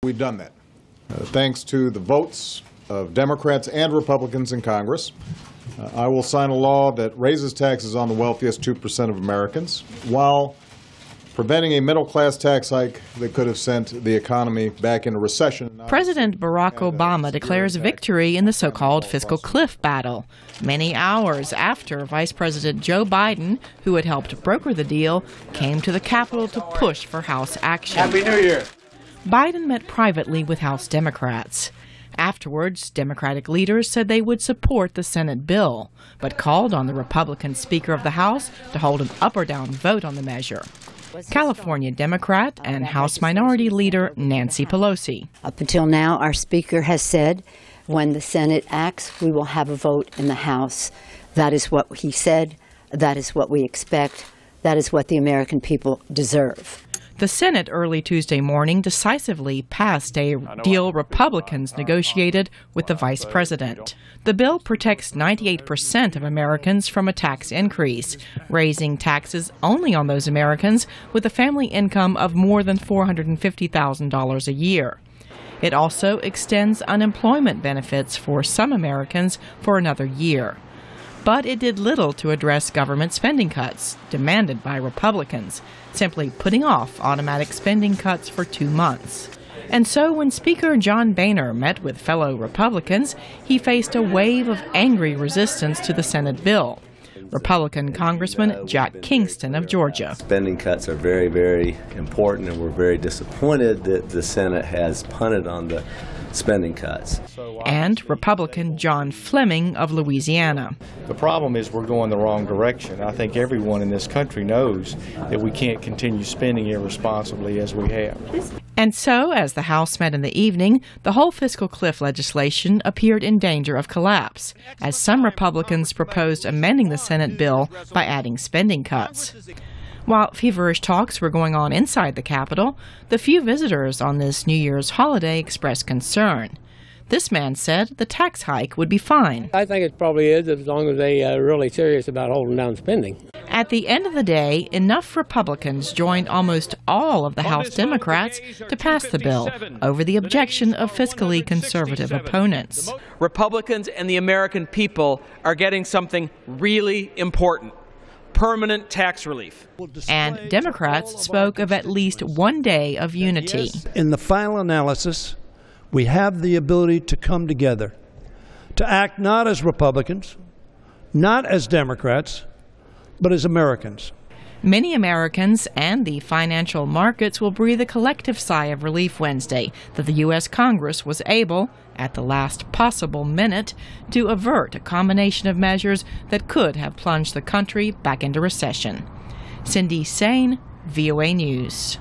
We've done that. Thanks to the votes of Democrats and Republicans in Congress, I will sign a law that raises taxes on the wealthiest 2% of Americans while preventing a middle-class tax hike that could have sent the economy back into recession. President Barack Obama declares victory in the so-called fiscal cliff battle, many hours after Vice President Joe Biden, who had helped broker the deal, came to the Capitol to push for House action. Happy New Year! Biden met privately with House Democrats. Afterwards, Democratic leaders said they would support the Senate bill, but called on the Republican Speaker of the House to hold an up or down vote on the measure. California Democrat and House Minority Leader Nancy Pelosi. Up until now, our Speaker has said when the Senate acts, we will have a vote in the House. That is what he said. That is what we expect. That is what the American people deserve. The Senate early Tuesday morning decisively passed a deal Republicans negotiated with the vice president. The bill protects 98% of Americans from a tax increase, raising taxes only on those Americans with a family income of more than $450,000 a year. It also extends unemployment benefits for some Americans for another year. But it did little to address government spending cuts demanded by Republicans, simply putting off automatic spending cuts for 2 months. And so when Speaker John Boehner met with fellow Republicans, he faced a wave of angry resistance to the Senate bill. Republican Congressman Jack Kingston of Georgia. Spending cuts are very, very important, and we're very disappointed that the Senate has punted on the spending cuts. And Republican John Fleming of Louisiana. The problem is we're going the wrong direction. I think everyone in this country knows that we can't continue spending irresponsibly as we have. And so, as the House met in the evening, the whole fiscal cliff legislation appeared in danger of collapse, as some Republicans proposed amending the Senate bill by adding spending cuts. While feverish talks were going on inside the Capitol, the few visitors on this New Year's holiday expressed concern. This man said the tax hike would be fine. I think it probably is, as long as they are really serious about holding down spending. At the end of the day, enough Republicans joined almost all of the House Democrats to pass the bill over the objection of fiscally conservative opponents. Republicans and the American people are getting something really important: permanent tax relief. And Democrats spoke of at least one day of unity. In the final analysis, we have the ability to come together, to act not as Republicans, not as Democrats, but as Americans. Many Americans and the financial markets will breathe a collective sigh of relief Wednesday that the U.S. Congress was able, at the last possible minute, to avert a combination of measures that could have plunged the country back into recession. Cindy Saine, VOA News.